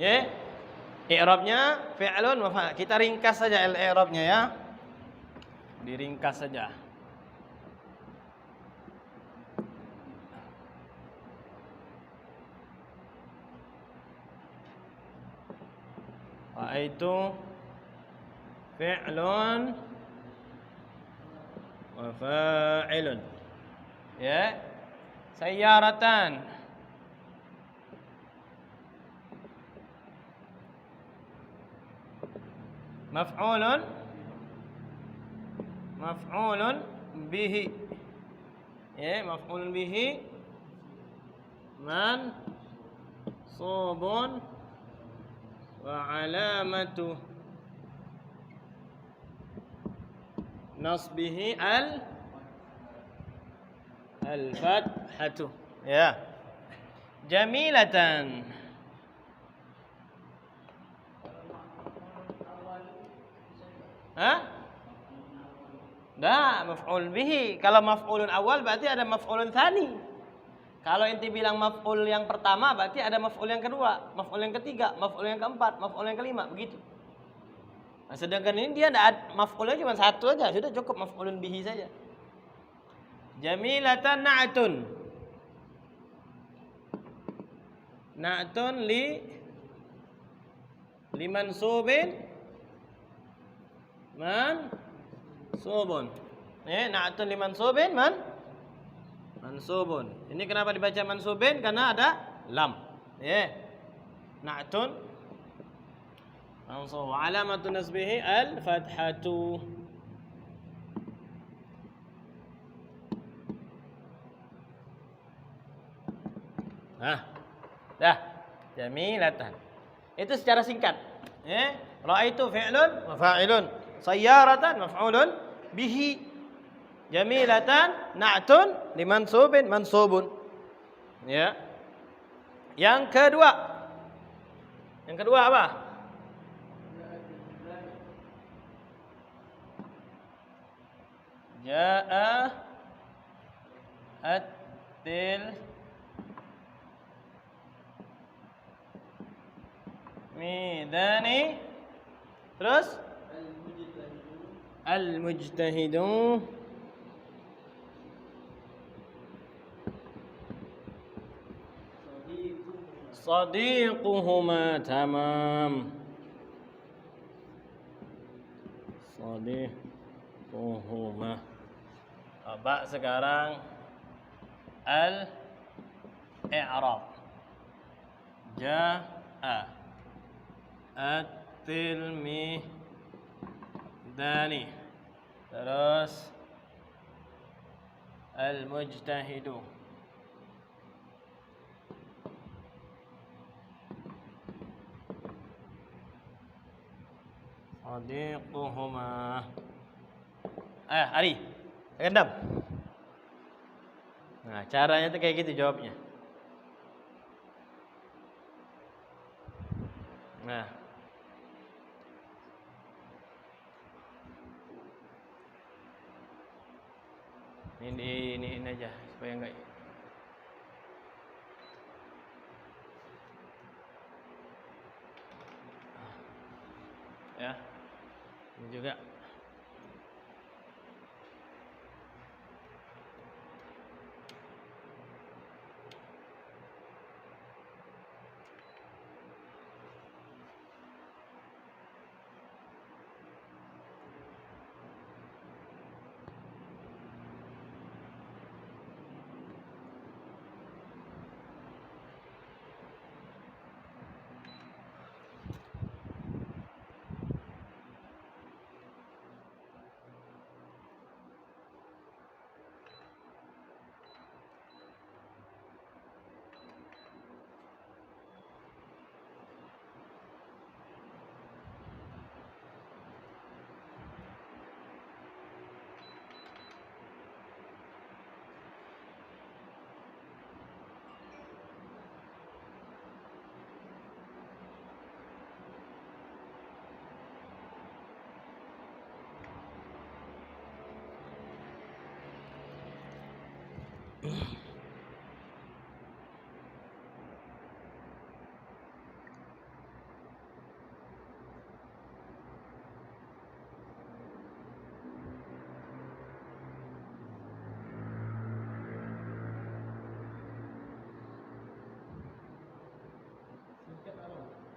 Ya. I'rabnya fi'lun wa fa'il. Kita ringkas saja i'rabnya ya. Diringkas saja. Ra'aitu fi'lun wa fa'ilun. Ya. Sayyaratan. Maf'ulun bihi. Ya, maf'ulun bihi mansubun wa alamatu nasbihi al-fathatu. Ya. Jamilatan. Hah? Dah, maf'ul bihi. Kalau maf'ulun awal berarti ada maf'ulun tsani. Kalau inti bilang maf'ul yang pertama berarti ada maf'ul yang kedua, maf'ul yang ketiga, maf'ul yang keempat, maf'ul yang kelima, begitu. Nah, sedangkan ini dia ada maf'ulnya cuma satu aja, sudah cukup maf'ulun bihi saja. Jamilatan na'tun. Na'tun li mansubin mansubun. Na'tun li mansubin mansubun. Ini kenapa dibaca mansubin? Karena ada lam. Na'tun mansub. Alamatu nasbihi al-fathatu. Dah. Jamilatan. Itu secara singkat. Ra'aitu fi'lun wa fa'ilun. Sayyaratan maf'ulun bihi. Jamilatan na'tun limansubin mansubun. Ya. Yang kedua apa? Ja'a at-tilmidani. Terus al-mujtahidu. Sadiquhuma. Tamam. Sadiquhuma. Coba sekarang al-i'rab. Ja'a at-tilmidani. Terus al-mujtahidu. Sadiquhuma. Ari, rendam. Nah, caranya tuh kayak gitu jawabnya. Nah. Ini aja supaya enggak. Ya. Ini juga.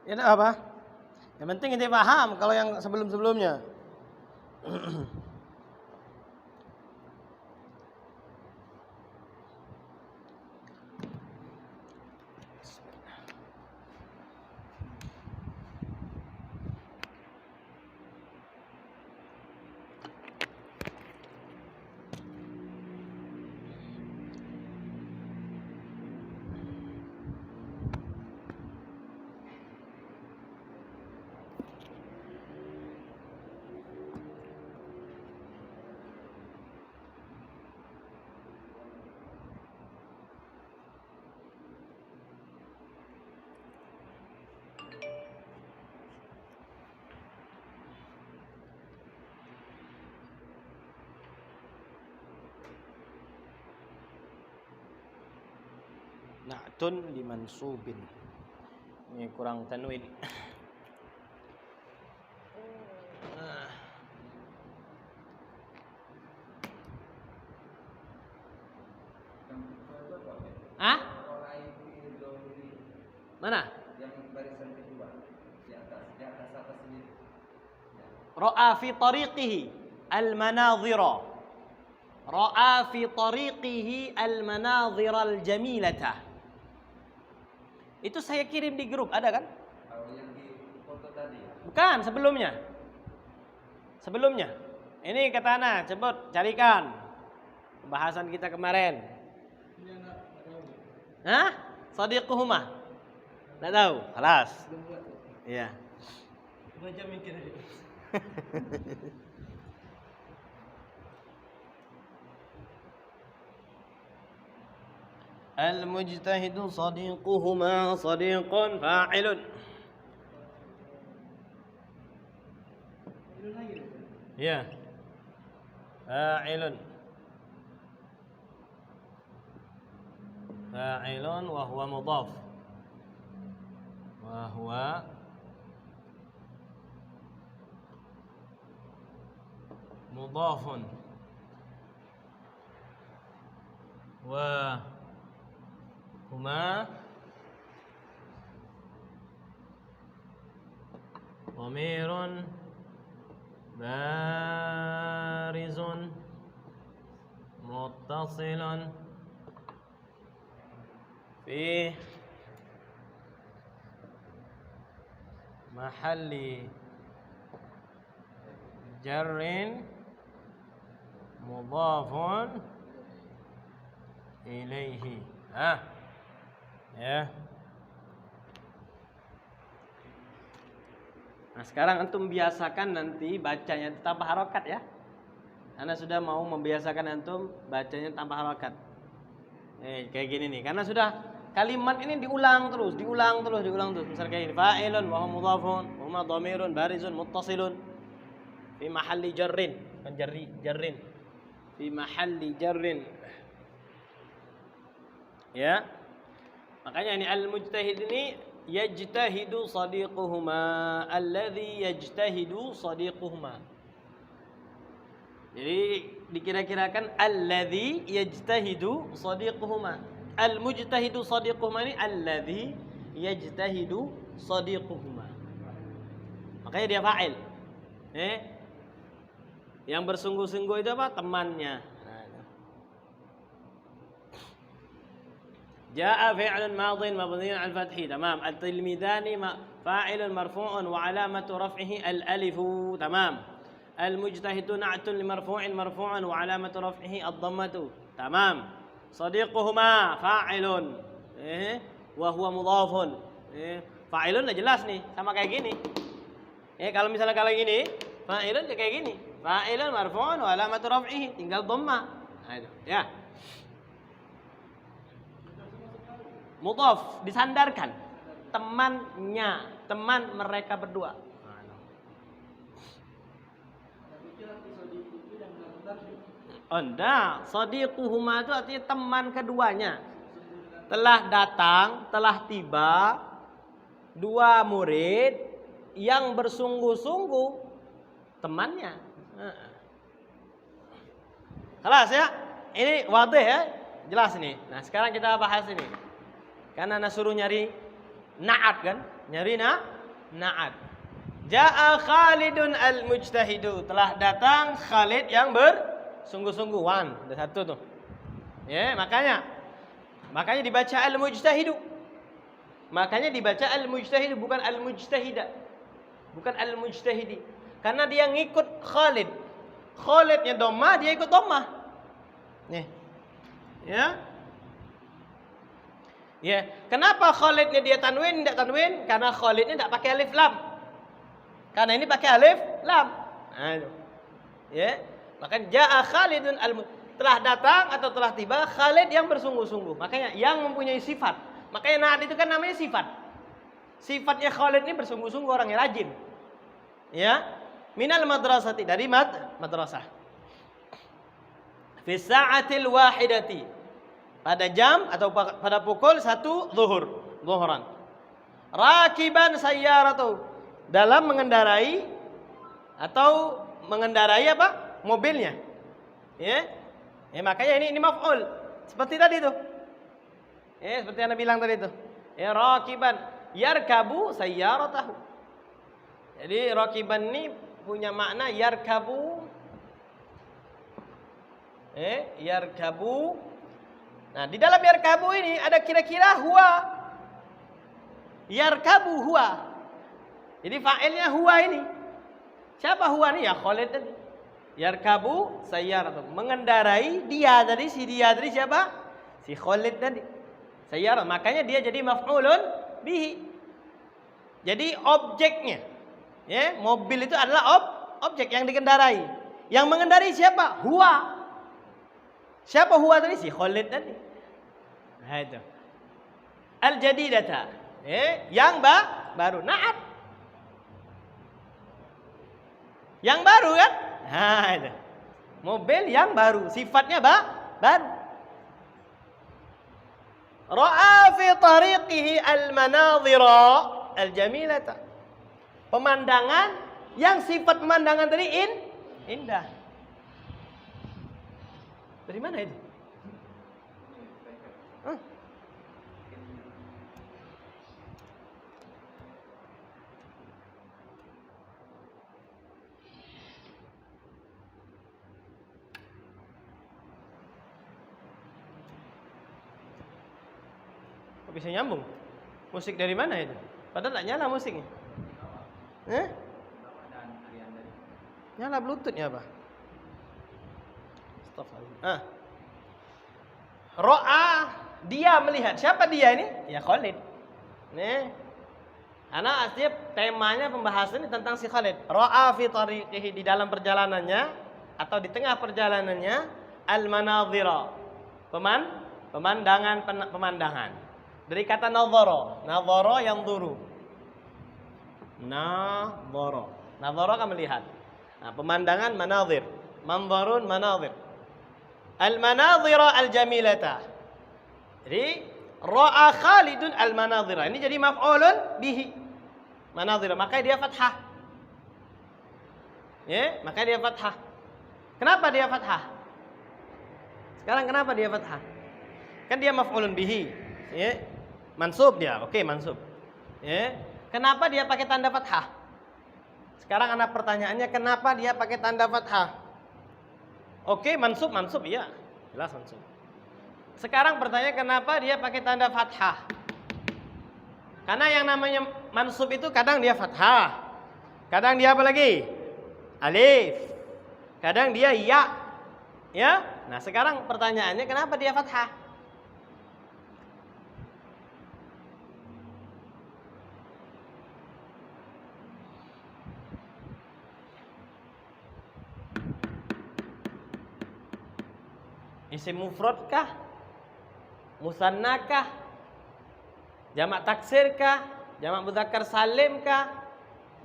Ya enggak apa. Yang penting ente paham kalau yang sebelum-sebelumnya. Na'tun limansubin. Ini kurang tanwin. Hah? Mana? Yang barisan kedua. Di atas atas sendiri. Ra'a fi tariqihi al-manadhira. Ra'a fi tariqihi al-manadhira al-jamilata. Itu saya kirim di grup, ada kan? Kalau yang di foto tadi ya? Bukan, sebelumnya. Sebelumnya. Ini kata Ana, cepet carikan pembahasan kita kemarin. Hah? Sadiquhuma? Enggak tahu. Kelas. Iya. 2 jam mikir aja. Al-mujtahidu sadiquhuma sadiqun fa'ilun. Ya. Fa'ilun. Fa'ilun wa huwa mudhaf. Wa huwa mudhafun. Wa huma dhamirun barizun muttasilun fi mahalli jarrin mudhafun ilaihi. Ya. Nah, sekarang antum biasakan nanti bacanya tanpa harokat ya. Anda sudah mau membiasakan antum bacanya tanpa harokat. Kayak gini nih. Karena sudah kalimat ini diulang terus. Misal kayak ini. Fa'ilun wa huwa mudhafun, wa huma dhamirun barizun muttasilun fi mahalli jarrin. Kan jarrin. Fi mahalli jarrin. Ya. Makanya ini al-mujtahid ini yajtahidu sadiquhuma, alladhi yajtahidu sadiquhuma. Jadi dikira-kirakan alladhi yajtahidu sadiquhuma. Al-mujtahidu sadiquhuma ini alladhi yajtahidu sadiquhuma. Makanya dia fa'il. Yang bersungguh-sungguh itu apa? Temannya. جاء فعل ماض مبني على الفتح تمام. التلميذان فاعل مرفوع وعلامة رفعه الألف تمام. المجتهد نعت لمرفوع مرفوع وعلامة رفعه الضمة تمام. صديقهما فاعل وهو مضاف. Fa'ilun udah jelas nih, sama kayak gini. Kalau misalnya kalau gini, fa'ilun kayak gini. Fa'ilun marfu'un wa alamatu raf'ihi, tinggal dhamma. Nah, itu. Ya. Mudhaf disandarkan, temannya, teman mereka berdua. Enggak, sadiquhuma itu artinya teman keduanya. Telah datang, telah tiba dua murid yang bersungguh-sungguh temannya. Jelas ya? Ini wadih ya? Jelas nih. Nah, sekarang kita bahas ini. Karena Anda suruh nyari na'at kan? Nyari na'at. Ja'a Khalidun al-mujtahidu. Telah datang Khalid yang bersungguh-sungguh. Ada satu tuh. Ya, makanya dibaca al-mujtahidu. Makanya dibaca al-mujtahidu bukan al-mujtahida. Bukan al-mujtahidi. Karena dia ngikut Khalid. Khalidnya dhammah, dia ikut dhammah. Nih. Ya. Ya, kenapa Khalidnya dia tanwin, tidak tanwin? Karena Khalidnya tidak pakai alif lam. Karena ini pakai alif lam. Nah, itu. Ya, maka ja'a Khalidun telah datang atau telah tiba Khalid yang bersungguh-sungguh. Makanya yang mempunyai sifat. Makanya na'at itu kan namanya sifat. Sifatnya Khalid ini bersungguh-sungguh, orang yang rajin. Ya, minal madrasati, dari madrasah. Fi sa'atil wahidati, pada jam atau pada pukul 1 zuhuran. Rakiban sayyaratu, dalam mengendarai atau mengendarai apa? Mobilnya. Ya. Ya, makanya ini maf'ul. Seperti tadi itu. Ya, seperti yang Anda bilang tadi itu. Ya, rakiban yarkabu sayyaratahu. Jadi rakiban ini punya makna yarkabu. Yarkabu. Nah, di dalam yarkabu ini ada kira-kira huwa. Yarkabu huwa. Jadi fa'ilnya huwa ini. Siapa huwa ini? Ya Khalid tadi. Yarkabu sayyaratu, mengendarai dia tadi, si dia tadi siapa? Si Khalid tadi. Sayyarah, makanya dia jadi maf'ulun bihi. Jadi objeknya. Ya, mobil itu adalah objek yang dikendarai. Yang mengendarai siapa? Huwa. Siapa huwa tadi? Si Khalid tadi. Nah, itu. Al-jadidata. Yang baru. Na'at. Yang baru kan? Nah, itu. Mobil yang baru. Sifatnya baru. Ra'a fi tariqihi al-manadhira al-jamilata. Pemandangan yang sifat pemandangan tadi indah. Dari mana itu? Kok bisa nyambung? Musik dari mana itu? Padahal tak nyala musiknya. Nyala Bluetoothnya apa? Ro'a, dia melihat. Siapa dia ini? Ya Khalid. Nih. Karena aslinya temanya pembahasan ini tentang si Khalid. Ro'a fi tariqihi, di dalam perjalanannya atau di tengah perjalanannya, al-manadhira, pemandangan. Dari kata nadhara. Nadhara yang duru. Nadhara kan melihat. Nah, pemandangan manadhir. Manzarun manadhir. Al-manadhira al-jamilata. Jadi ra'a Khalidun al-manadhira. Ini jadi maf'ulun bihi. Manadhira, makanya dia fathah. Ya, makanya dia fathah. Kenapa dia fathah? Sekarang kenapa dia fathah? Kan dia maf'ulun bihi. Ya. Mansub dia. Oke, mansub. Ya. Kenapa dia pakai tanda fathah? Sekarang anak pertanyaannya, kenapa dia pakai tanda fathah? Oke, mansub, iya. Jelas mansub. Sekarang pertanyaan, kenapa dia pakai tanda fathah? Karena yang namanya mansub itu kadang dia fathah. Kadang dia apa lagi? Alif. Kadang dia ya. Ya? Nah, sekarang pertanyaannya, kenapa dia fathah? Isim mufrad kah? Musanna kah? Jamak taksir kah? Jamak mudzakkar salim kah?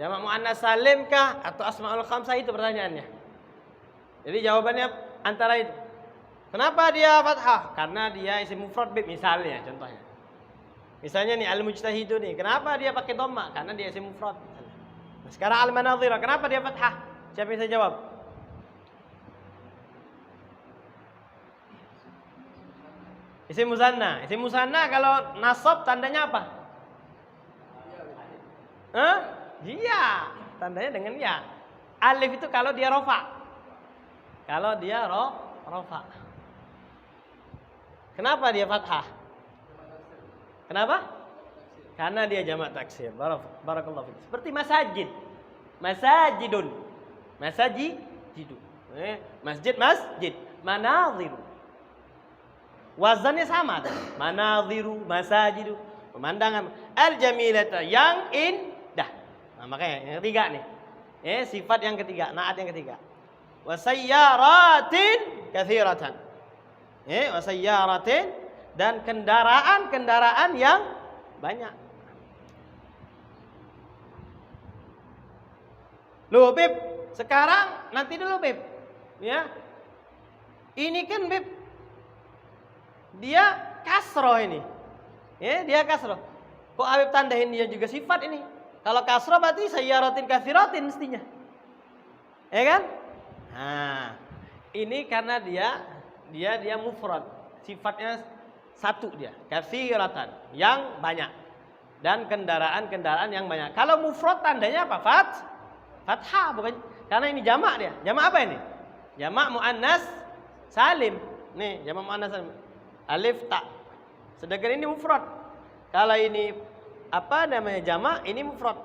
Jamak muannas salim kah? Atau asmaul khamsah? Itu pertanyaannya. Jadi jawabannya antara itu. Kenapa dia fathah? Karena dia isim mufrad bib, misalnya, contohnya. Misalnya nih al-mujtahidu nih, kenapa dia pakai dhamma? Karena dia isim mufrad. Nah, sekarang al-manadhira, kenapa dia fathah? Siapa yang bisa jawab? Isim musanna. Isim musanna kalau nasab tandanya apa? Hah? Iya, tandanya dengan ya. Alif itu kalau dia rofa. Kalau dia rofa. Kenapa dia fathah? Kenapa? Karena dia jamak taksir. Barakallahu fiik. Seperti masajid. Masajidun. Masajidu. Masjid, masjid. Manadhiru. Wazannya sama. Manadhiru, masajidu. Pemandangan. Al-jamilata. Yang indah. Nah, makanya yang ketiga nih. Sifat yang ketiga. Naat yang ketiga. Wasayyaratin katsiratan. Wasayyaratin. Dan kendaraan-kendaraan yang banyak. Loh Beb, sekarang nanti dulu Beb. Ya. Ini kan Beb, dia kasroh ini. Dia kasroh. Kok Habib tandain dia juga sifat ini? Kalau kasroh berarti sayyaratin katsiratin mestinya. Ya kan? Nah, ini karena dia mufrad. Sifatnya satu dia, katsiratan, yang banyak. Dan kendaraan-kendaraan yang banyak. Kalau mufrad tandanya apa? Fathah bukan? Karena ini jamak dia. Jamak apa ini? Jamak muannas salim. Nih, jamak muannas salim. Alif ta. Sedangkan ini mufrad. Kalau ini apa namanya jamak, ini mufrad.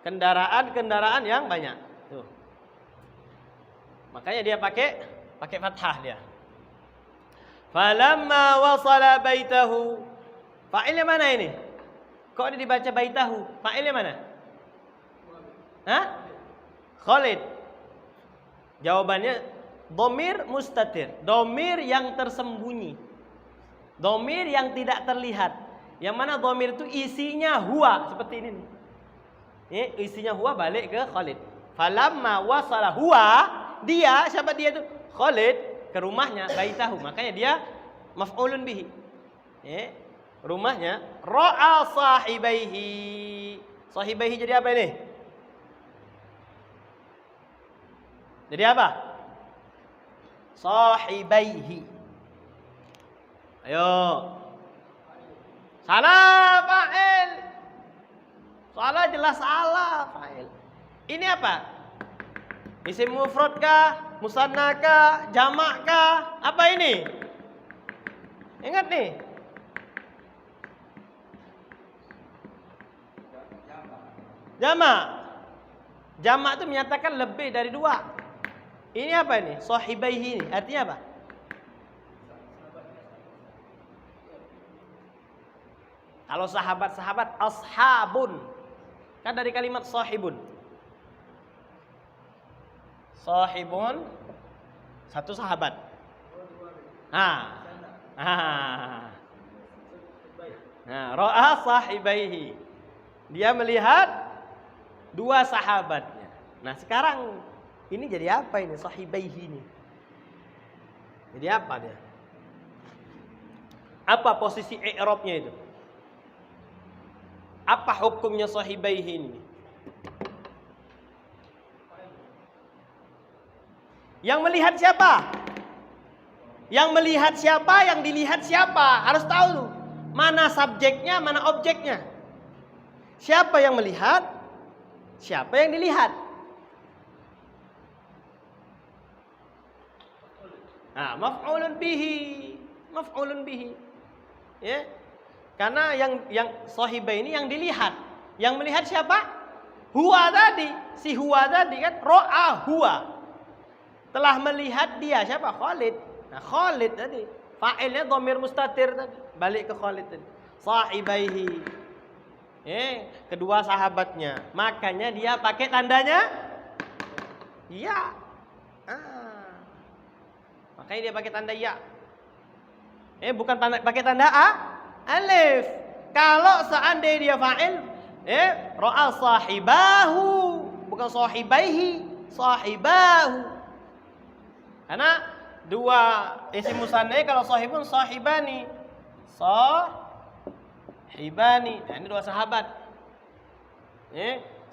Kendaraan-kendaraan yang banyak. Tuh. Makanya dia pakai fathah dia. Falamma wasala baitahu. Fa'ilnya mana ini? Kok ini dibaca baitahu? Fa'ilnya mana? Hah? Khalid. Jawabannya dhamir mustatir. Dhamir yang tersembunyi. Dhamir yang tidak terlihat. Yang mana dhamir itu isinya huwa. Seperti ini nih. Isinya huwa balik ke Khalid. Falamma wasala huwa. Dia, siapa dia itu? Khalid. Ke rumahnya, baitahu. Makanya dia maf'ulun bihi. Rumahnya. Ra'a sahibaihi. Sahibaihi jadi apa ini? Jadi apa? Sahibaihi. Ayo. Salah fa'il. Salah jelas salah fa'il. Ini apa? Isim mufrad kah? Musanna kah? Jamak kah? Apa ini? Ingat nih. Jamak. Jamak itu menyatakan lebih dari dua. Ini apa ini? Sahibaihi ini. Artinya apa? Kalau sahabat-sahabat ashabun. Kan dari kalimat sahibun. Sahibun satu sahabat. Ra'a sahibaihi. Dia melihat dua sahabatnya. Nah, sekarang ini jadi apa ini sahibaihi ini? Jadi apa dia? Apa posisi i'rabnya itu? Apa hukumnya sahibaihi ini? Yang melihat siapa? Yang melihat siapa? Yang dilihat siapa? Harus tahu tuh. Mana subjeknya, mana objeknya. Siapa yang melihat? Siapa yang dilihat? Nah, maf'ulun bihi. Maf'ulun bihi. Ya. Karena yang sahibah ini yang dilihat. Yang melihat siapa? Huwa tadi. Si huwa tadi kan ra'a huwa. Telah melihat dia siapa? Khalid. Nah, Khalid tadi. Fa'ilnya dhamir mustatir tadi. Balik ke Khalid tadi. Sahibaihi. Kedua sahabatnya. Makanya dia pakai tandanya ya. Makanya dia pakai tanda ya. Bukan pakai tanda alif. Kalau seandainya dia fa'il, ra'a sahibahu, bukan sahibaihi, sahibahu. Karena dua isim musanna kalau sahibun sahibani. Sahibani. Nah, ini dua sahabat.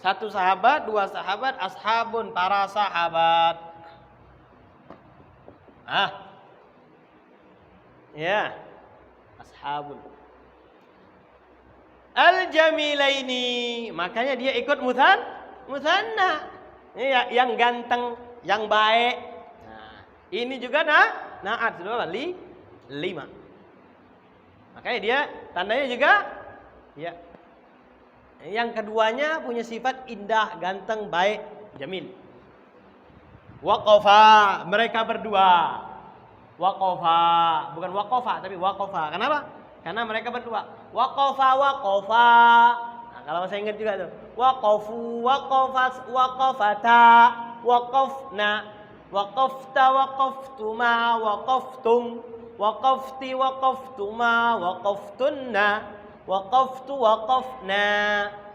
Satu sahabat, dua sahabat, ashabun, para sahabat. Ya. Ashabun. al-jamilaini. Makanya dia ikut mutsanna. Ini yang ganteng, yang baik. Nah, ini juga na'at sudah 5. Makanya dia tandanya juga ya. Yang keduanya punya sifat indah, ganteng, baik, jamil. Waqafa, mereka berdua. Waqafa, bukan waqafa tapi waqafa. Kenapa? Karena mereka berdua. Waqafa. Nah, kalau saya ingat juga tuh. Waqafu, waqafas, waqafata, waqafna, waqafta, waqaftuma, waqaftum, waqafti, waqaftuma, waqaftunna, waqaftu, waqafna.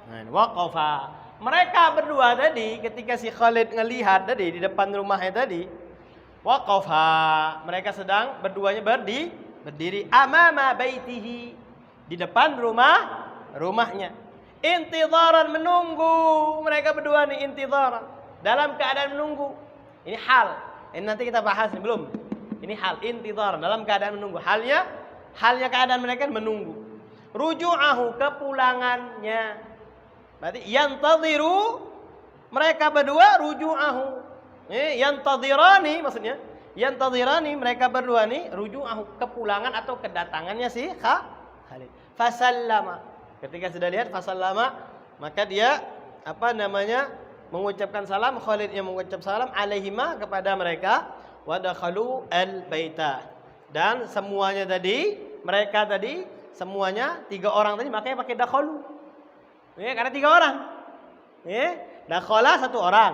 Nah, waqafa. Mereka berdua tadi ketika si Khalid ngelihat tadi di depan rumahnya tadi, waqafa, mereka sedang berduanya berdiri amama baitihi, di depan rumahnya. Intidharan, menunggu. Mereka berdua nih intidharan, dalam keadaan menunggu. Ini hal. Ini nanti kita bahas nih, belum. Ini hal, intidharan, dalam keadaan menunggu. Halnya keadaan mereka menunggu. Ruju'ahu, kepulangannya. Berarti yantadhiru, mereka berdua ruju'ahu. Yantadhirani maksudnya. Yantadhirani, mereka berdua nih ruju'ahu, kepulangan atau kedatangannya si Khalid. Fasallama. Ketika sudah lihat fasallama, maka dia mengucapkan salam. Khalid yang mengucap salam alaihima, kepada mereka. Wa dakhalu al-baita. Dan semuanya tadi, mereka tadi semuanya 3 orang tadi makanya pakai dakhalu. Ya, karena 3 orang. Ya, dakhala 1 orang.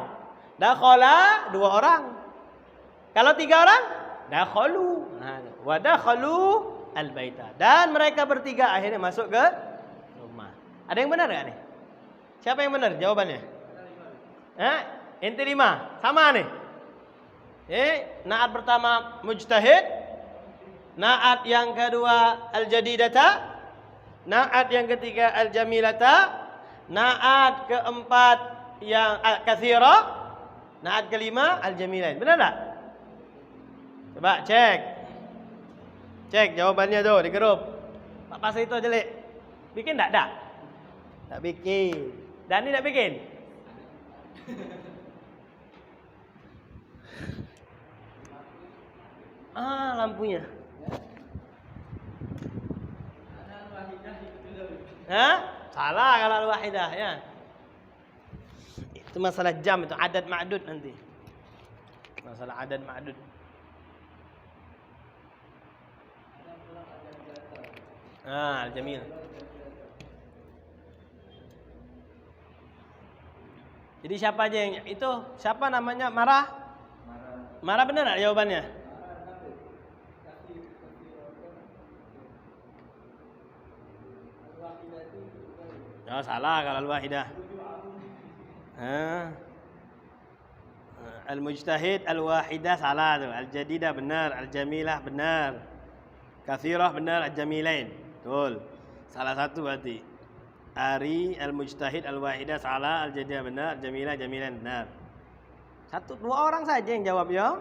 Dakhala 2 orang. Kalau 3 orang, dakhalu. Nah, wa dakhalu al-baita. Dan mereka bertiga akhirnya masuk ke rumah. Ada yang benar enggak nih? Siapa yang benar jawabannya? Ente 5. Sama nih. Na'at pertama mujtahid. Na'at yang kedua al-jadidata. Na'at yang ketiga al-jamilata. Na'at keempat yang katsira. Na'at kelima al-jamilain. Benar enggak? Coba cek jawabannya tuh di grup. Pak Pasir itu jelek. Bikin enggak? Tak bikin. Dani tak bikin? Lampunya. Salah kalau al-wahidah ya. Itu masalah jam, itu adad ma'dud nanti. Masalah adad ma'dud. Jamil. Jadi siapa aja yang itu? Siapa namanya? Marah benar enggak jawabannya? Oh, salah kalau al-wahidah. Al-mujtahid, al-wahidah salah tuh. Al-jadidah benar, al-jamilah benar. Katsirah benar, al-jamilain. Betul. Salah satu berarti. Ari, al-mujtahid, al-wahidah salah, al-jadidah benar, al-jamilah, jamilain benar. 1-2 orang saja yang jawab ya.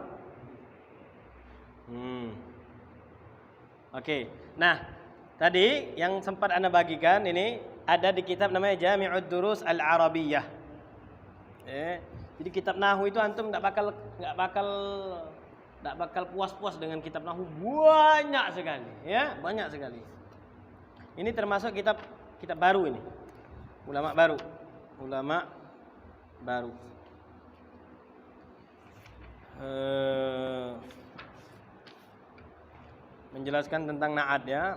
Oke. Nah, tadi yang sempat Anda bagikan ini ada di kitab namanya Jami'ud Durus Al-Arabiyyah. Jadi kitab nahwu itu antum enggak bakal puas-puas dengan kitab nahwu, banyak sekali, ya, banyak sekali. Ini termasuk kitab baru ini. Ulama baru. Menjelaskan tentang na'at ya.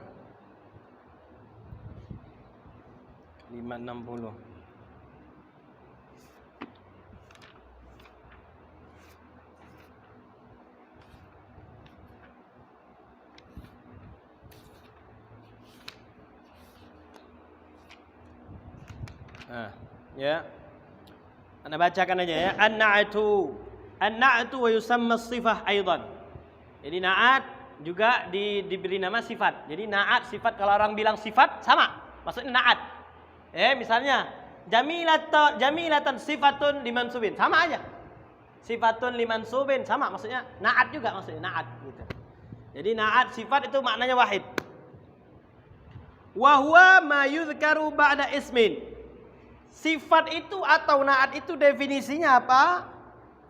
560. Ya. Anda bacakan aja ya. An-na'atu wa yusamma as-sifah aidan. Jadi na'at juga diberi nama sifat. Jadi na'at sifat, kalau orang bilang sifat sama, maksudnya na'at. Misalnya jamilatan sifatun limansubin, sama aja. Sifatun limansubin sama, maksudnya na'at juga, maksudnya na'at gitu. Jadi na'at sifat itu maknanya wahid. Wa huwa ma yudhkaru ba'da ismin. Sifat itu atau na'at itu definisinya apa?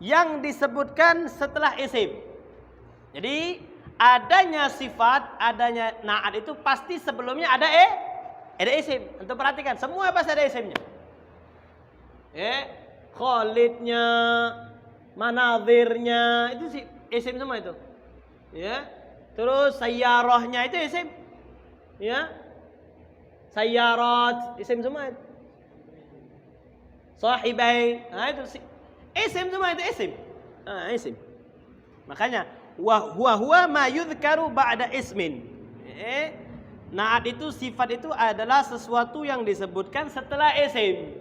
Yang disebutkan setelah isim. Jadi adanya sifat, adanya na'at itu pasti sebelumnya ada isim. Untuk perhatikan, semua pasti ada isimnya. Khalidnya, manazirnya, itu isim semua itu. Ya. Terus sayyarahnya itu isim. Ya. Sayyarat, isim semua itu. Sahibai, nah itu isim semua itu isim. Isim. Makanya huwa ma yudhkaru ba'da ismin. Na'at itu, sifat itu adalah sesuatu yang disebutkan setelah isim.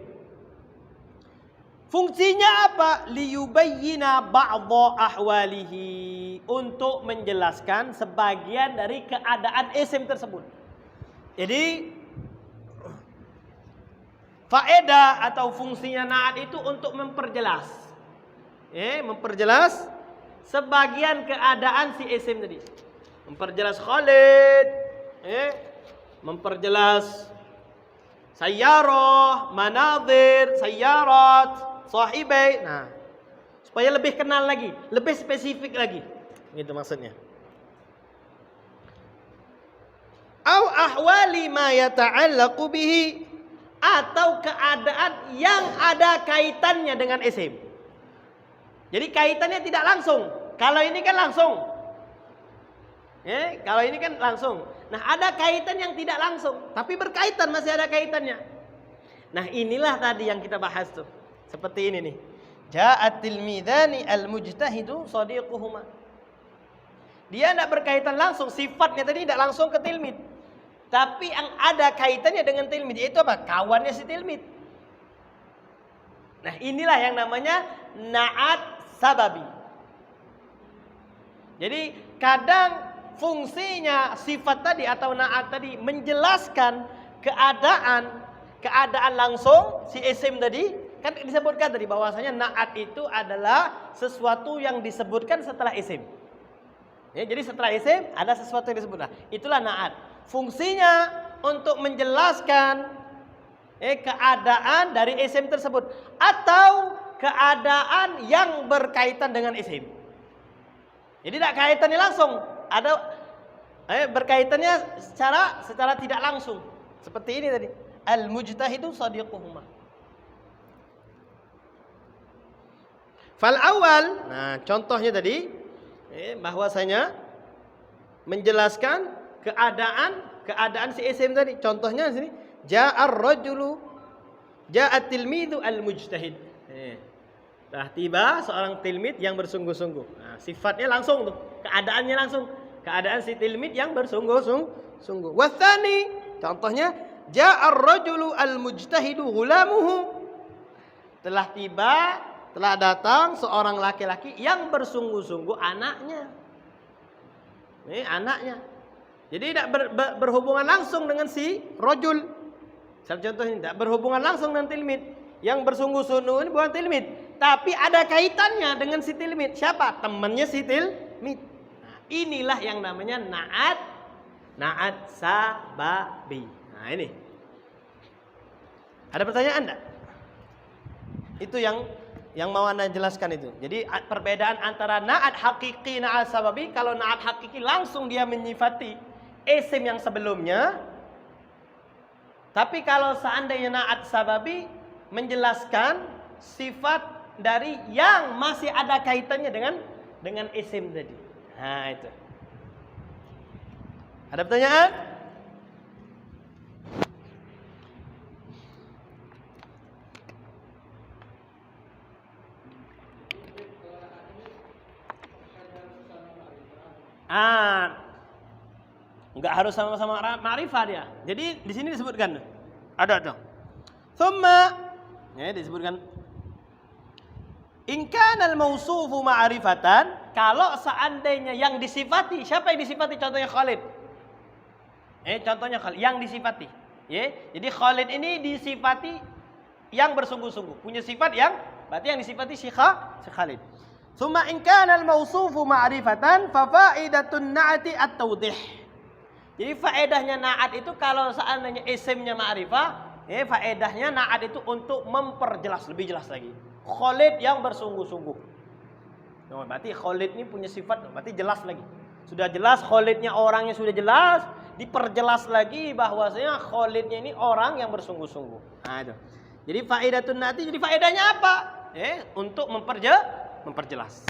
Fungsinya apa? Liyubayyina ba'dha ahwalihi, untuk menjelaskan sebagian dari keadaan isim tersebut. Jadi faedah atau fungsinya na'at itu untuk memperjelas. Memperjelas sebagian keadaan si isim tadi. Memperjelas Khalid, memperjelas sayyarah, manazir, sayyarat, sahibai. Nah, supaya lebih kenal lagi, lebih spesifik lagi. Gitu maksudnya. Au ahwali ma yata'allaqu bihi, atau keadaan yang ada kaitannya dengan isim. Jadi kaitannya tidak langsung. Kalau ini kan langsung. Kalau ini kan langsung. Nah, ada kaitan yang tidak langsung, tapi berkaitan, masih ada kaitannya. Nah, inilah tadi yang kita bahas tuh. Seperti ini nih. Ja'at tilmidani al-mujtahidu sadiquhuma. Dia tidak berkaitan langsung, sifatnya tadi tidak langsung ke tilmid. Tapi yang ada kaitannya dengan tilmid, yaitu apa? Kawannya si tilmid. Nah, inilah yang namanya na'at sababi. Jadi kadang fungsinya sifat tadi atau na'at tadi menjelaskan keadaan langsung si isim tadi. Kan disebutkan tadi bahwasanya na'at itu adalah sesuatu yang disebutkan setelah isim. Jadi setelah isim ada sesuatu yang disebutkan. Itulah na'at. Fungsinya untuk menjelaskan keadaan dari isim tersebut atau keadaan yang berkaitan dengan isim. Jadi tidak kaitannya langsung, ada berkaitannya secara tidak langsung. Seperti ini tadi, al-mujtahidu sadiquhuma. Fal awal, nah contohnya tadi bahwasanya menjelaskan keadaan si isim tadi. Contohnya di sini, ja'ar rajulu, ja'at tilmidu al-mujtahid. Tiba seorang tilmid yang bersungguh-sungguh. Nah, sifatnya langsung tuh, keadaannya langsung. Keadaan si tilmid yang bersungguh-sungguh. Wathani, contohnya ja'ar rajulu al-mujtahidu ghulamuhu. Telah datang seorang laki-laki yang bersungguh-sungguh, anaknya. Anaknya. Jadi tidak berhubungan langsung dengan si rajul. Contoh ini tidak berhubungan langsung dengan tilmid. Yang bersungguh-sungguh ini bukan tilmid, tapi ada kaitannya dengan si tilmid. Siapa? Temannya si tilmid. Nah, inilah yang namanya na'at sababi. Nah, ini. Ada pertanyaan enggak? Itu yang mau Anda jelaskan itu. Jadi perbedaan antara na'at hakiki, na'at sababi. Kalau na'at hakiki langsung dia menyifati isim yang sebelumnya. Tapi kalau seandainya na'at sababi menjelaskan sifat dari yang masih ada kaitannya dengan isim tadi. Nah, itu. Ada pertanyaan? Enggak harus sama-sama ma'rifah dia. Jadi di sini disebutkan ada tuh. Thumma disebutkan in kana al-mausufu ma'rifatan, kalau seandainya yang disifati, siapa yang disifati? Contohnya Khalid. Contohnya Khalid yang disifati. Jadi Khalid ini disifati yang bersungguh-sungguh, punya sifat yang berarti yang disifati si Khalid. Thumma in kana al-mausufu ma'rifatan fa fa'idatun na'ati at-tawdih. Jadi faedahnya na'at itu kalau seandainya isimnya ma'rifah, faedahnya na'at itu untuk memperjelas, lebih jelas lagi. Khalid yang bersungguh-sungguh. Oh, berarti Khalid ini punya sifat, berarti jelas lagi. Sudah jelas Khalidnya orangnya sudah jelas, diperjelas lagi bahwasanya Khalidnya ini orang yang bersungguh-sungguh. Nah, itu. Jadi faedatun na'ati, jadi faedahnya apa? Untuk memperjelas.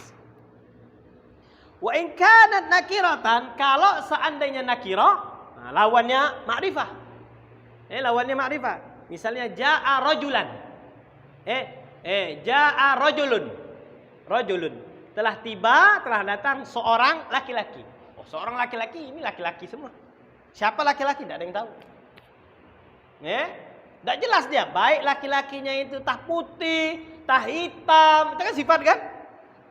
Wa in kanat nakiratan, kalau seandainya nakirah, lawannya ma'rifah. Lawannya ma'rifah. Misalnya jaa rajulan. Jaa rajulun. Rajulun. Telah tiba, telah datang seorang laki-laki. Oh, seorang laki-laki, ini laki-laki semua. Siapa laki-laki? Tidak ada yang tahu. Tidak jelas dia. Baik laki-lakinya itu tah putih, tah hitam, itu kan sifat kan?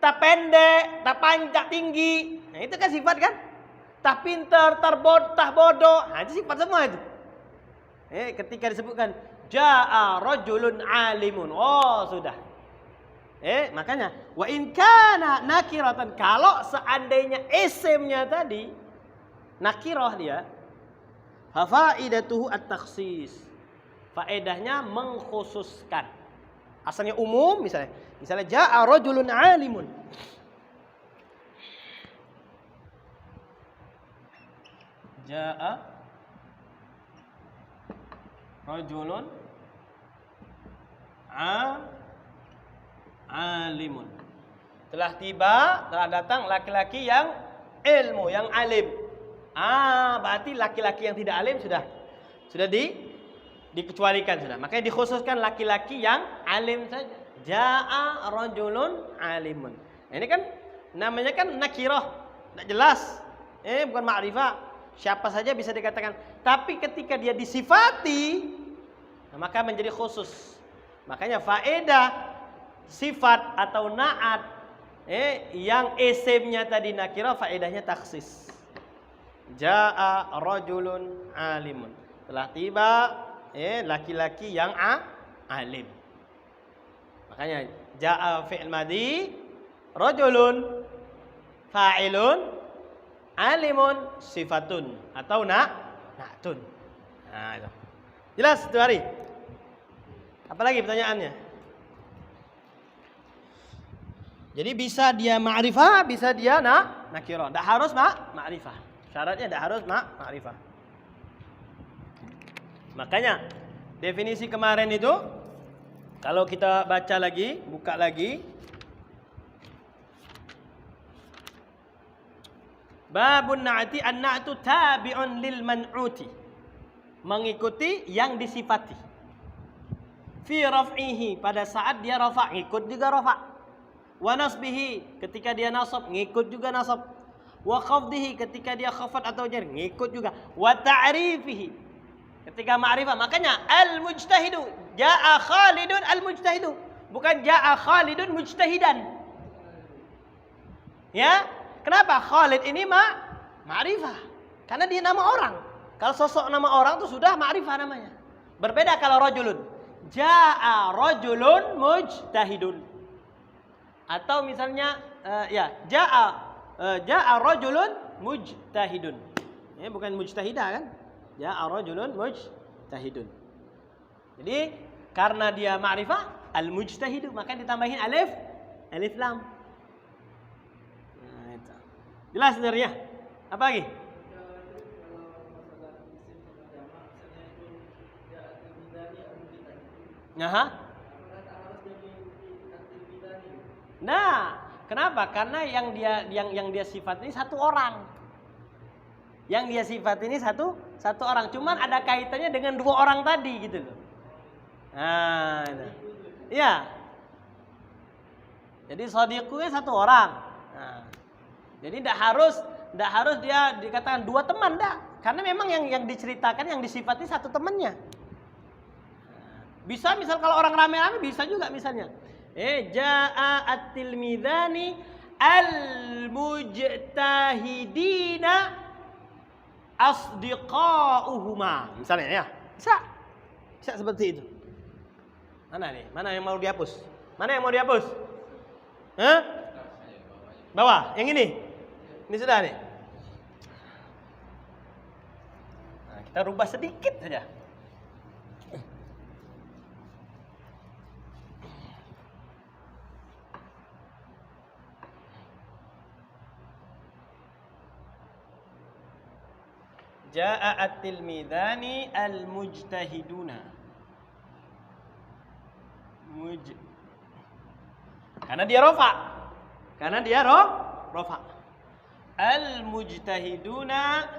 Tah pendek, tah panjang tinggi. Nah, itu kan sifat kan? Tah pintar, tah bodoh. Nah, itu sifat semua itu. Ketika disebutkan jaa rajulun alimun. Oh, sudah. Makanya wa in kana nakiratan, kalau seandainya isimnya tadi nakirah dia, fa faidatuhu at-takhsis. Faedahnya mengkhususkan. Asalnya umum misalnya jaa rajulun alimun. Jaa rajulun alimun. Telah tiba, telah datang laki-laki yang ilmu, yang alim. Berarti laki-laki yang tidak alim sudah dikecualikan sudah. Makanya dikhususkan laki-laki yang alim saja. Jaa rajulun alimun. Ini kan namanya kan nakirah, tidak jelas. Bukan ma'rifah. Siapa saja bisa dikatakan. Tapi ketika dia disifati, maka menjadi khusus. Makanya faedah sifat atau na'at yang isimnya tadi nakirah, faedahnya taksis. Jaa rajulun alimun. Telah tiba laki-laki yang alim. Makanya jaa fi'il madhi, rajulun fa'ilun, alimun sifatun atau na'tun. Nah, itu. Jelas itu hari. Apalagi pertanyaannya? Jadi bisa dia ma'rifah, bisa dia nakirah. Tidak harus ma'rifah. Syaratnya tidak harus ma'rifah. Makanya definisi kemarin itu kalau kita baca lagi, buka lagi. Babun na'ati an-na'tu tabi'un lil man'uti. Mengikuti yang disifati. Fi raf'ihi, pada saat dia rafa', ngikut juga rafa'. Wa nasbihi, ketika dia nasab, ngikut juga nasab. Wa khafdihi, ketika dia khafat atau jar, ngikut juga. Wa ta'rifihi, ketika ma'rifah. Makanya al-mujtahidu, ja'a Khalidun al-mujtahidu, bukan ja'a Khalidun mujtahidan. Ya, kenapa? Khalid ini ma'rifah, karena dia nama orang. Kalau sosok nama orang itu sudah ma'rifah namanya. Berbeda kalau rajulun, ja'a rajulun mujtahidun. Atau misalnya ja'a rajulun mujtahidun. Ya, bukan mujtahidah kan? Ja'a rajulun mujtahidun. Jadi karena dia ma'rifah al-mujtahidu, maka ditambahin alif lam. Nah, itu. Jelas sebenarnya. Apa lagi? Nah, kenapa? Karena yang dia sifat ini satu orang. Yang dia sifat ini satu orang. Cuman ada kaitannya dengan dua orang tadi gitu loh. Nah, iya. Jadi shadiqunya satu orang. Nah, jadi tidak harus dia dikatakan dua teman, enggak. Karena memang yang diceritakan, yang disifati satu temannya. Bisa misal kalau orang rame-rame bisa juga misalnya. Jaa at-tilmidhani al-mujtahidina asdiqauhuma. Misalnya ya. Bisa seperti itu. Mana nih? Mana yang mau dihapus? Mana yang mau dihapus? Bawah, yang ini. Ini sudah nih. Kita rubah sedikit saja. Jaa at-tilmidhani al-mujtahiduna. Karena dia rofa. Rofa. Al-mujtahiduna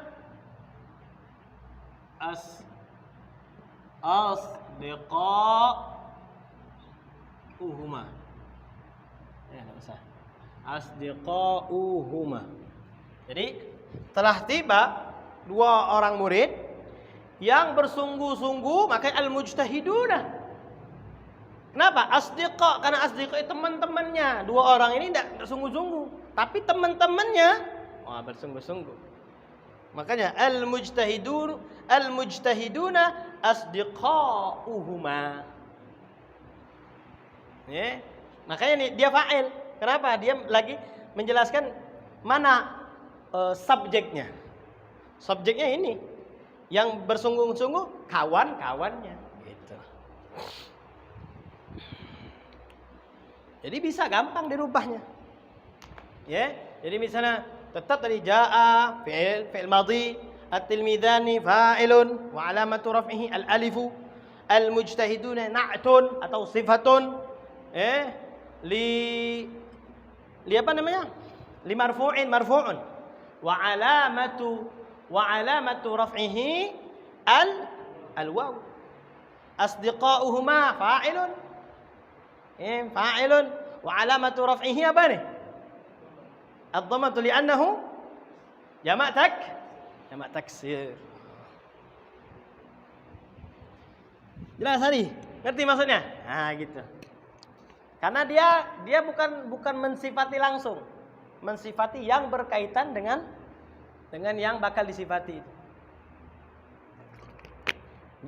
asdiqauhuma. Enggak usah. Asdiqauhuma. Jadi telah tiba dua orang murid yang bersungguh-sungguh, makanya al-mujtahiduna. Kenapa? Asdiqa, karena asdiqa itu teman-temannya. Dua orang ini tidak sungguh-sungguh, tapi teman-temannya bersungguh-sungguh. Makanya al-mujtahiduna asdiqauhuma. Ya. Makanya nih dia fa'il. Kenapa? Dia lagi menjelaskan mana subjeknya. Subjeknya ini yang bersungguh-sungguh kawan-kawannya gitu. Jadi bisa gampang dirubahnya. Ya. Jadi misalnya tetap tadi jaa fi'il madhi, at-tilmidhani fa'ilun wa alamatu raf'ihi al-alifu, al-mujtahiduna na'tun atau sifatun li apa namanya? Li marfu'un wa alamatu raf'ihi al-waw. Asdiqauhuma fa'ilun. Fa'ilun wa alamatu raf'ihi apa nih? Ad-dhammatu li'annahu jamak taksir. Jelas tadi? Ngerti maksudnya? Nah, gitu. Karena dia bukan mensifati langsung. Mensifati yang berkaitan dengan yang bakal disifati.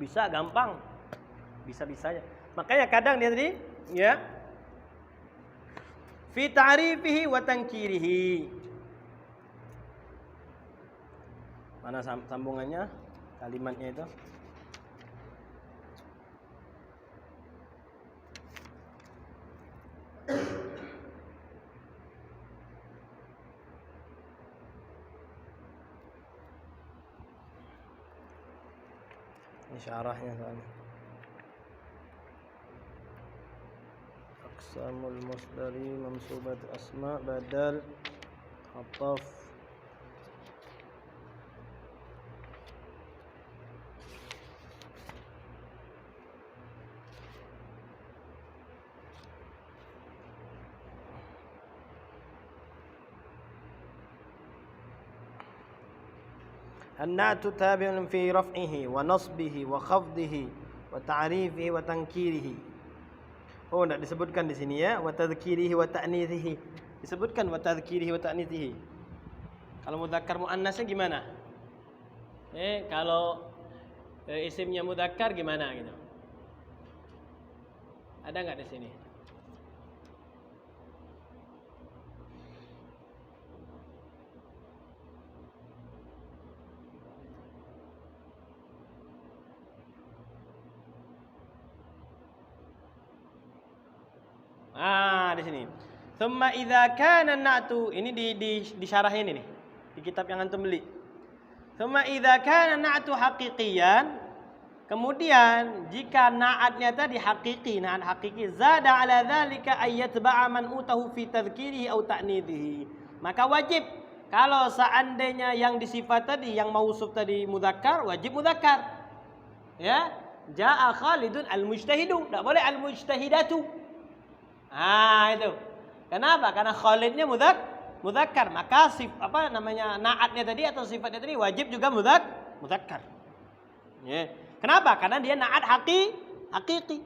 Bisa gampang. Bisa-bisanya. Makanya kadang dia tadi ya fi ta'rifihi wa tankirihi. Mana sambungannya? Kalimatnya itu. Ini syarahnya soalnya. Aqsamul masdari mansubat asma badal ataf. An-na'tu tabi'un fi raf'ihi wa nasbihi wa khafdihi wa ta'rifihi wa tankirihi. Oh, enggak disebutkan di sini ya, wa tadhkirihi wa ta'nithihi. Disebutkan wa tadhkirihi wa ta'nithihi. Kalau mudzakkar muannasnya gimana? Kalau isimnya mudzakkar gimana gitu? Ada enggak di sini? Di sini. Tsumma idza kana an-na'tu, ini di syarah ini nih. Di kitab yang antum beli. Tsumma idza kana an-na'tu haqiqiyan, kemudian jika na'atnya tadi hakiki, na'at hakiki, zada ala dzalika ayyatba'a man utahu fi tadhkirihi aw ta'nithihi. Maka wajib kalau seandainya yang disifat tadi, yang mausuf tadi mudzakkar, wajib mudzakkar. Ya, jaa Khalidun al-mujtahidu, enggak boleh al-mujtahidatu. Itu. Kenapa? Karena Khalidnya mudzakkar, maka na'atnya tadi atau sifatnya tadi wajib juga mudzakkar. Ya. Kenapa? Karena dia na'at hakiki.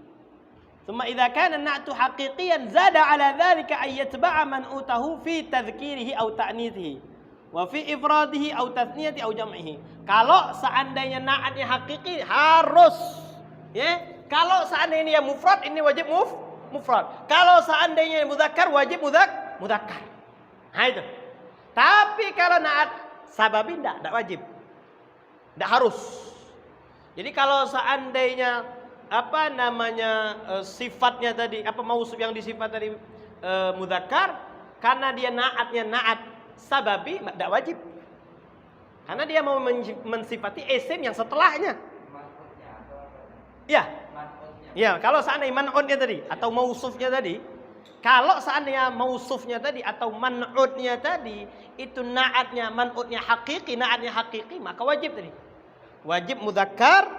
Tsumma idza kana an-na'tu haqiqiyan zada 'ala dzalika ay yatba'a man utahu fi tadhkirihi aw ta'nithihi wa fi ifradihi aw tathniyati aw jam'ihi. Kalau seandainya na'atnya hakiki harus, ya. Kalau seandainya mufrad, ini wajib mufrad. Kalau seandainya mudzakkar, wajib mudzakkar. Nah itu. Tapi kalau na'at sababi tidak wajib. Tidak harus. Jadi kalau seandainya apa namanya sifatnya tadi, apa mausuf yang disifat tadi mudzakkar, karena dia naatnya naat sababi, tidak wajib. Karena dia mau mensifati isim yang setelahnya. Man'utnya atau apa? Ya, Man'utnya. ya. Kalau seandainya man'utnya tadi atau mausufnya tadi, kalau seandainya mausufnya tadi atau man'utnya tadi itu naatnya man'utnya hakiki, naatnya hakiki, maka wajib tadi. Wajib mudzakkar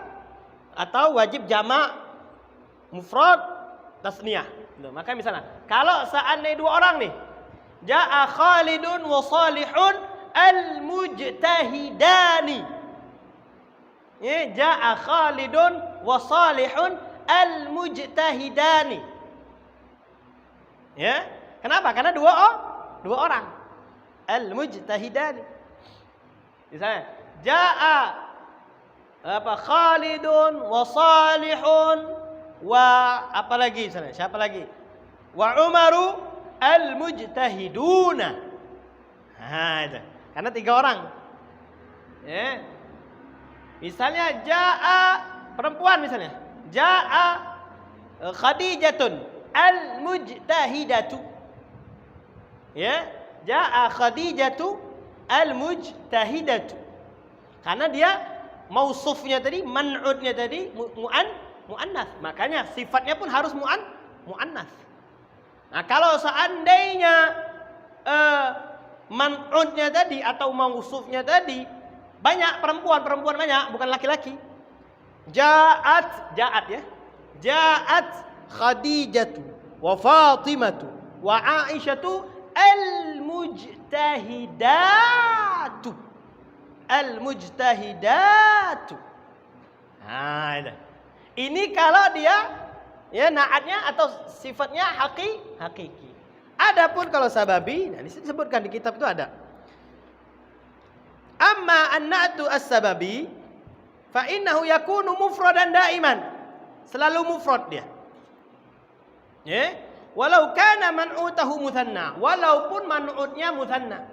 atau wajib jamak mufrad tasniyah. Maka misalnya kalau seandainya dua orang nih, ja'a Khalidun wa Salihun al-mujtahidani. Ya, ja'a Khalidun wa Salihun al-mujtahidani. Ya, kenapa? Karena dua orang. Al-mujtahidani. Misalnya, ja'a Khalidun wa Salihun wa apa lagi misalnya? Siapa lagi? Wa Umaru al-mujtahiduna. Nah, itu. Karena tiga orang. Ya. Misalnya ja'a perempuan misalnya. Ja'a Khadijatun al-mujtahidatu. Ya, ja'a Khadijatu al-mujtahidatu. Karena dia mausufnya tadi, man'utnya tadi mu'annas. Makanya sifatnya pun harus mu'annas. Nah, kalau seandainya man'utnya tadi atau mausufnya tadi banyak perempuan banyak, bukan laki-laki. Ja'at ya. Ja'at Khadijatu wa Fatimatu wa Aisyatu al-mujtahidatu. Al-mujtahidatu. Nah, ini kalau dia ya naatnya atau sifatnya hakiki. Adapun kalau sababi, nah disebutkan di kitab itu ada. Amma an-na'tu as-sababi fa innahu yakunu mufradan daiman. Selalu mufrad dia. Ya, walau kana man'utahu mutsanna, walaupun man'utnya mutsanna.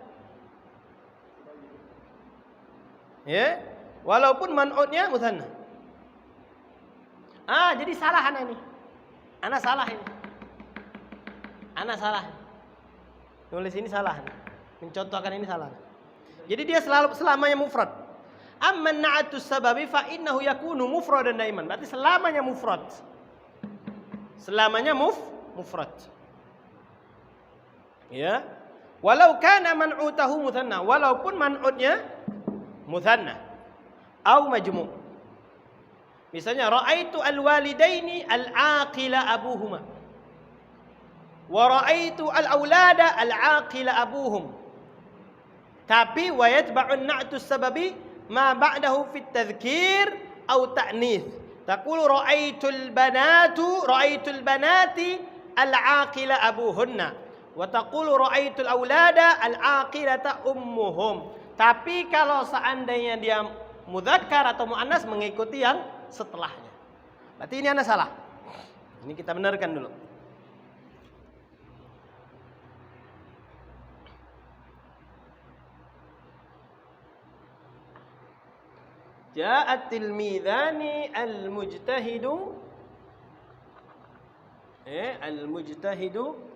Ya, walaupun man'utnya mutsanna. Jadi salah ana ini. Ana salah ini. Ana salah. Nulis ini salah. Mencontohkan ini salah. Jadi dia selamanya mufrad. Amma na'atu sababi fa innahu yakunu mufradan daiman. Berarti selamanya mufrad. Selamanya mufrad. Ya. Walau kana man'utahu mutsanna, walaupun man'utnya mutsanna au majmu'. Misalnya ra'aitu al-walidaini al-aqila abuhuma. Wa ra'aitu al-aulada al-aqila abuhum. Tapi wa yatba'un na'tu sababi ma ba'dahu fi tadhkir au ta'nits. Taqulu ra'aitul banati al-aqila abuhunna. Wa taqulu ra'aitul aulada al-aqilata ummuhum. Tapi kalau seandainya dia mudzakkar atau muannas mengikuti yang setelahnya. Berarti ini ana salah. Ini kita benarkan dulu. Ja'at tilmidhani al-mujtahidu al-mujtahidu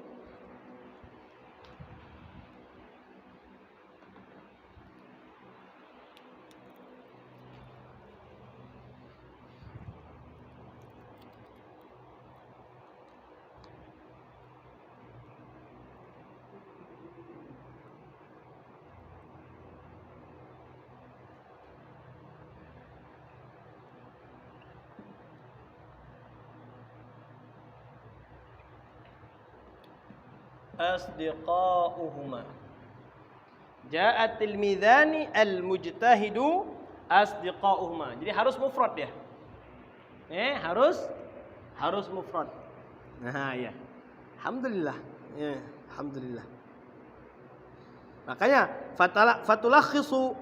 asdiqauhuma. Ja'at tilmidhani al-mujtahidu asdiqauhuma. Jadi harus mufrad ya. Harus mufrad. Nah, ya. Alhamdulillah. Ya, alhamdulillah. Makanya fatulakhisu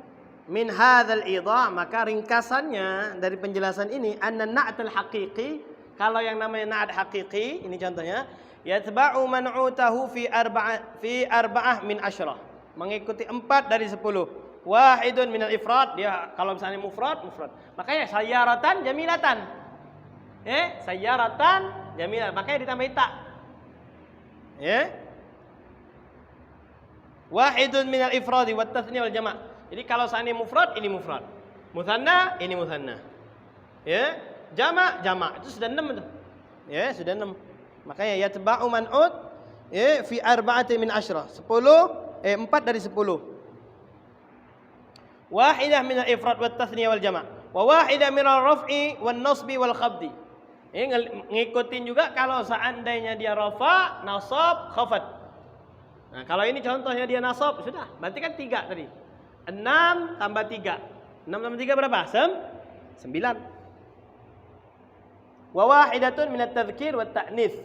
min hadzal idha', maka ringkasannya dari penjelasan ini anna na'tul haqiqi, kalau yang namanya na'at haqiqi, ini contohnya yatba'u man'utahu fi arba'ah min asyrah, mengikuti 4 dari 10. wahidun minal ifrad, dia kalau misalnya mufrad. Makanya sayyaratan jamilatan. Sayyaratan jamilatan. Makanya ditambah ta. Wahidun minal ifradi wat tathniyah wal jama'. Jadi kalau seandainya mufrad, ini mufrad. Mutsanna, ini mutsanna. Jama'. Itu sudah 6 itu. Sudah 6. Makanya yatba'u man'ut fi arba'ati min asyra. 4 dari 10. Wahidah min al-ifrad wat tathniyah wal jama'. Wa wahidah min al-raf'i wan nasbi wal khafdi. Ngikutin juga kalau seandainya dia rafa, nasab, khafad. Nah, kalau ini contohnya dia nasab, sudah. Berarti kan 3 tadi. 6 tambah 3. 6 tambah 3 berapa? 9. Wa wahidatun min at-tadhkir wat ta'nits.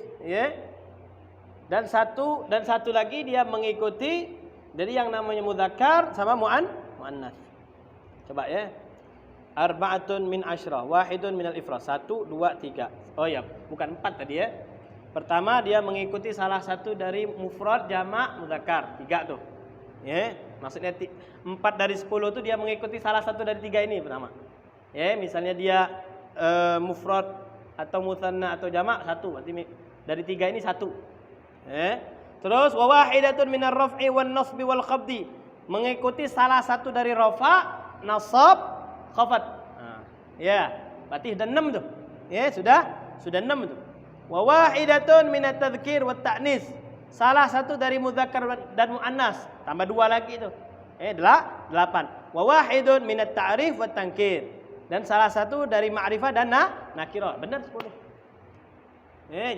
Dan satu lagi dia mengikuti dari yang namanya mudzakkar sama muannas. Coba ya. Arba'atun min asyra, wahidun minal ifrad. 1, 2, 3. Oh ya, bukan 4 tadi ya. Pertama dia mengikuti salah satu dari mufrad, jamak, mudzakkar. 3 tuh. Maksudnya 4 dari 10 itu dia mengikuti salah satu dari 3 ini pertama. Misalnya dia mufrad atau mutsanna atau jamak 1, berarti dari 3 ini 1. Terus wa wahidatun minar raf'i wan nasbi wal khafdi, mengikuti salah satu dari rafa, nasab, khafad. Berarti sudah 6 tuh. Sudah 6 tuh. Wa wahidatun minat tadhkir wat ta'nis, salah satu dari mudzakkar dan muannas, tambah 2 lagi itu. 8. Wa wahidun minat ta'rif wat tankir, dan salah satu dari ma'rifah dan nakirah. Benar 10.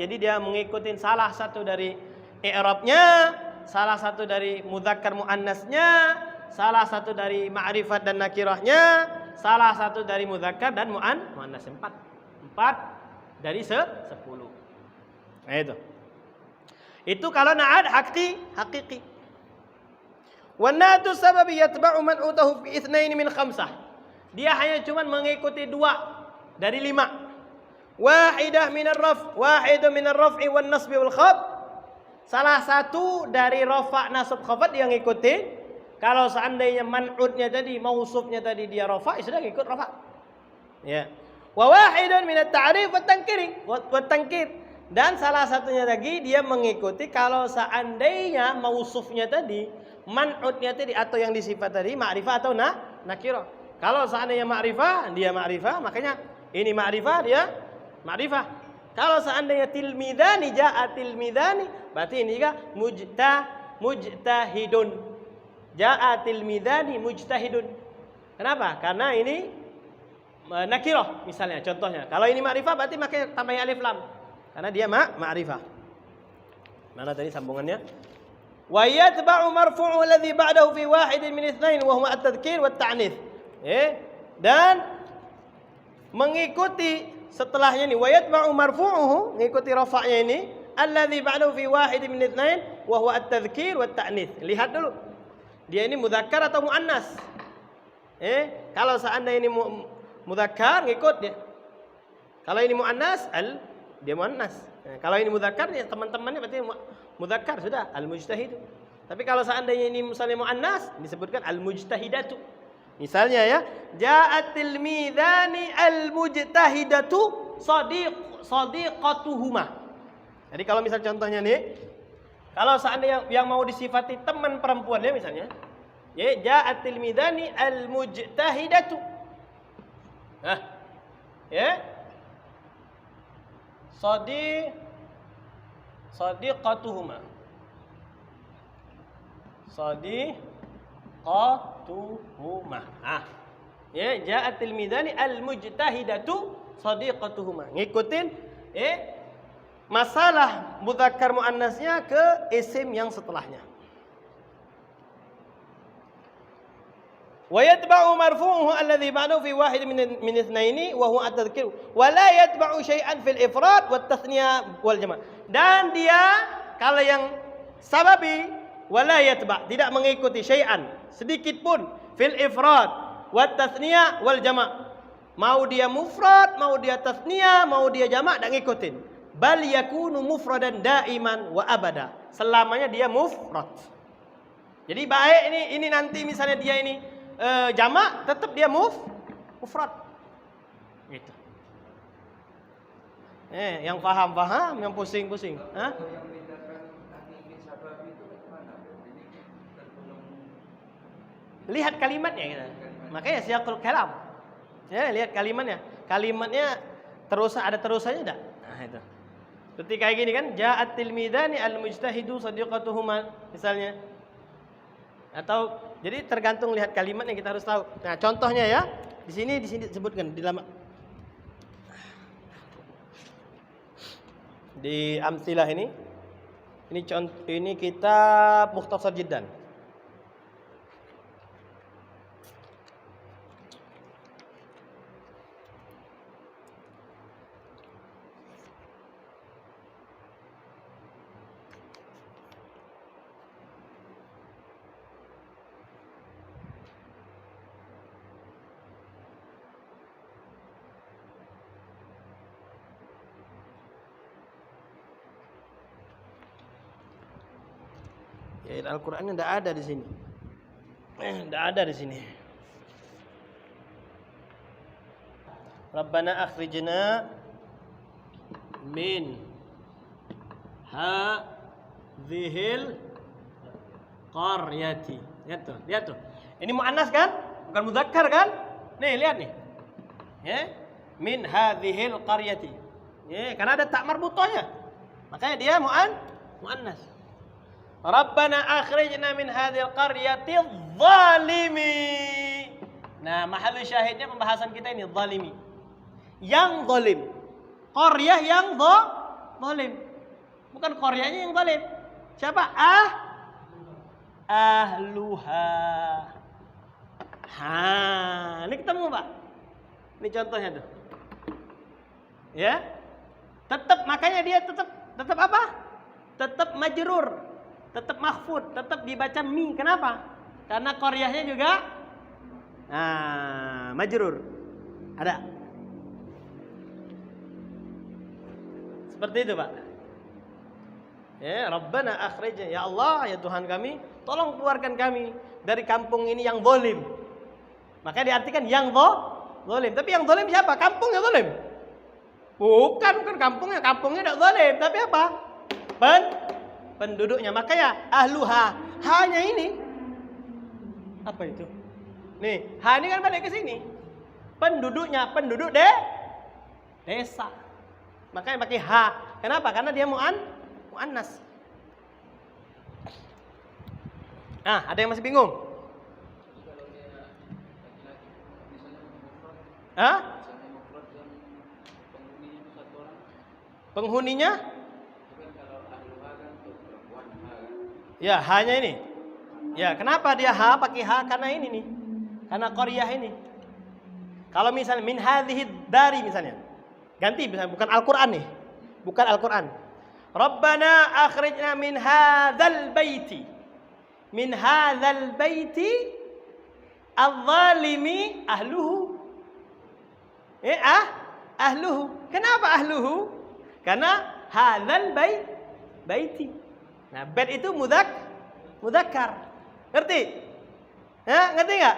Jadi dia mengikuti salah satu dari i'rabnya, salah satu dari mudzakkar muannasnya, salah satu dari ma'rifat dan nakirahnya, salah satu dari mudzakkar dan muannas. 4 dari 10. Itu kalau na'at hakiki. Wan na'atu sababi yatba'u man utahu fi itsnain min khamsah. Dia hanya cuma mengikuti 2 dari 5. Wahidah minar raf, wahidun minar raf'i wan nasbi wal khafd. Salah satu dari rafa, nasab, khafad dia ngikutin. Kalau seandainya man'utnya tadi, mausufnya tadi dia rafa, sudah ngikut rafa. Wa wahidun minat ta'rif wat tankir. Dan salah satunya lagi dia mengikuti kalau seandainya mausufnya tadi, man'utnya tadi atau yang disifat tadi ma'rifah atau nakirah. Kalau seandainya ma'rifah, dia ma'rifah, makanya ini ma'rifah, dia ma'rifah. Kalau seandainya tilmidani, ja'a tilmidani, berarti ini juga mujtahidun. Ja'a tilmidani mujtahidun. Kenapa? Karena ini nakirah misalnya, contohnya. Kalau ini ma'rifah berarti pakai tambah alif lam. Karena dia ma'rifah. Mana tadi sambungannya? Wa yatba'u marfu'u alladhi ba'dahu fi wahidin min itsnain wa huwa at-tadhkir wat ta'nits. Dan mengikuti setelahnya ini, wa yatba'u marfu'uhu, mengikuti rafa'nya ini, alladhi ba'dahu fi wahidin min itsnain wa huwa at-tadhkir wat ta'nits. Lihat dulu. Dia ini mudzakkar atau muannas? Kalau seandainya ini mudzakkar ngikut dia. Kalau ini muannas, dia muannas. Kalau ini mudzakkar, ya teman-temannya berarti mudzakkar, sudah al-mujtahid. Tapi kalau seandainya ini misalnya muannas, disebutkan al-mujtahidatu. Misalnya ya, ja'atil midani al-mujtahidatu sadiqatuhuma. Jadi kalau misal contohnya nih, kalau seandainya yang mau disifati teman perempuannya misalnya, ya ja'atil midani al-mujtahidatu. Sadiqatuhuma. Ja'atil midani al-mujtahidatu sadiqatuhuma. Ngikutin masalah mudzakkar muannasnya ke isim yang setelahnya. Wa yatba'u marfu'uhu alladhi ba'dahu fi wahid min itsnaini wa huwa at-tadhkir wa la yatba'u syai'an fil ifrad wat tathniyah wal jama'. Dan dia kalau yang sababi wala yatba', tidak mengikuti syai'an, sedikit pun, fil ifrad wat tathniyah wal jama'. Mau dia mufrad, mau dia tathniyah, mau dia jama', tak ngikutin. Bal yakunu mufradan daiman wa abada. Selamanya dia mufrad. Jadi baik ini nanti misalnya dia ini jamak tetap dia mufrad. Gitu. Yang paham, yang pusing-pusing. Hah? Kalau yang membedakan hakiki sababi itu bagaimana? Ini tertolong Lihat kalimatnya gitu. Makanya siyaqul kalam. Ya, lihat kalimatnya. Kalimatnya ada terusannya enggak? Nah, itu. Seperti kayak gini kan, ja'at tilmidani al-mujtahidu sadiqatuhuma misalnya. Atau jadi tergantung lihat kalimatnya kita harus tahu. Nah, contohnya ya, di sini disebutkan di dalam di amsilah ini. Ini kitab Mukhtasar Jiddan. Ya, Al-Qur'annya enggak ada di sini. Enggak ada di sini. Rabbana akhrijna min hadhil qaryati. Lihat tuh. Ini muannas kan? Bukan mudzakkar kan? Nih, lihat nih. Ya. Min hadhil qaryati. Ya, karena ada tak marbutohnya. Makanya dia muannas. Rabbana akhrijna min hadhil qaryati zalimi. Nah, mahal syahidnya pembahasan kita ini zalimi. Yang zalim. Qaryah yang zalim. Bukan qaryahnya yang zalim. Siapa? Ahluha. Ini ketemu, Pak. Ini contohnya tuh. Ya. Makanya dia tetap apa? Tetap majrur. Tetap mahfud, tetap dibaca mi. Kenapa? Karena qaryahnya juga majrur. Ada. Seperti itu, Pak. Ya, Rabbana akhrijna, ya Allah, ya Tuhan kami, tolong keluarkan kami dari kampung ini yang zalim. Makanya diartikan yang zalim. Tapi yang zalim siapa? Kampungnya zalim. Bukan kampungnya tidak zalim, tapi apa? Penduduknya. Makanya ahluha, hanya ini. Apa itu? Nih, ha ini kan balik ke sini. Penduduknya, penduduk desa. Makanya pakai ha. Kenapa? Karena dia muannas. Ada yang masih bingung? Penghuninya? Ya, hanya ini. Ya, kenapa dia ha pakai ha? Karena ini nih. Karena qaryah ini. Kalau misalnya min hadhihi dari misalnya. Ganti misalnya bukan Al-Qur'an nih. Bukan Al-Qur'an. Rabbana akhrijna min hadzal baiti. Min hadzal baiti adh-dhalimi ahluhu. Ahluhu. Kenapa ahluhu? Karena hadzal baiti. Nah, bait itu mudzakkar. Ngerti? Ngerti enggak?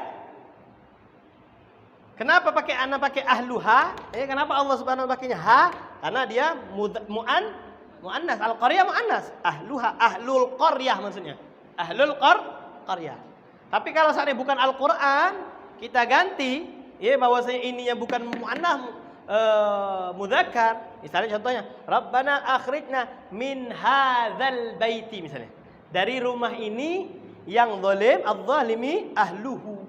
Kenapa pakai ahluha? Kenapa Allah Subhanahu wa taala pakainya ha? Karena dia muannas. Al-qaryah muannas. Ahluha, ahlul qaryah maksudnya. Ahlul qaryah. Tapi kalau seandainya bukan Al-Qur'an, kita ganti bahwasanya ininya bukan muannas mudzakkar. Misalnya contohnya, Rabbana akhrijna min hadzal baiti misalnya. Dari rumah ini yang zalim, adz-zalimi ahluhu.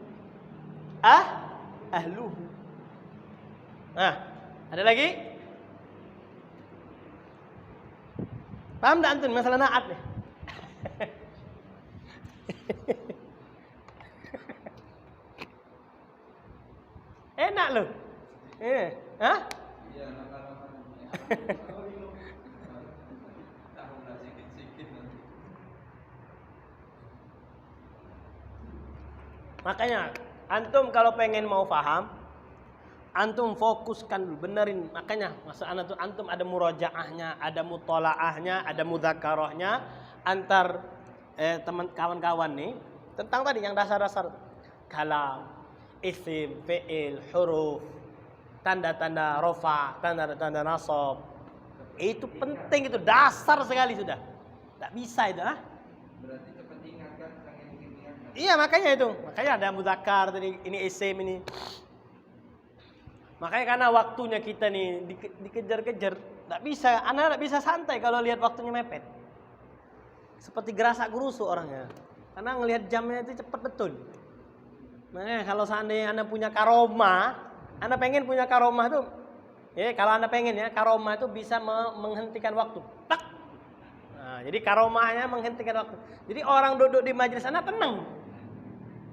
Ahluhu. Ada lagi? Paham enggak antum masalah naat nih? Enak loh. Iya, tahu lah sikit-sikit nanti. Makanya antum kalau pengen mau paham, antum fokuskan dulu, benerin. Makanya masa antum ada murojaahnya, ada mutolaahnya, ada mudzakarahnya antar teman kawan-kawan nih tentang tadi yang dasar-dasar. kalam, isim, fi'il, huruf, tanda-tanda rofa, tanda-tanda nasab. Itu penting, itu dasar sekali sudah. Tak bisa itu, ah? Berarti cepat ingat kan, sangat ingat. Iya makanya itu, makanya ada mudzakkar tadi, ini isim ini. Makanya karena waktunya kita nih dikejar-kejar, tak bisa, anak tak bisa santai kalau lihat waktunya mepet. Seperti gerasak gerusu orangnya, karena ngelihat jamnya itu cepat betul. Makanya kalau seandainya anda punya karomah, anda pengen punya karomah tuh, ya kalau anda pengen ya karomah itu bisa menghentikan waktu, tak. Nah, jadi karomahnya menghentikan waktu. Jadi orang duduk di majelis anda tenang.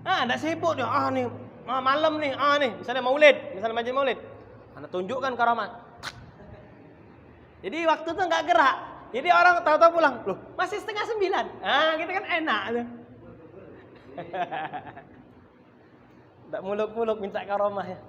Ah, enggak sibuk dia. Ah nih, malam nih. Ah nih, misalnya maulid, misalnya majelis maulid. Anda tunjukkan karomah. Jadi waktu itu enggak gerak. Jadi orang tahu-tahu pulang. Loh, masih 8:30. Ah, gitu kan enak tuh. Enggak muluk-muluk minta karomah ya.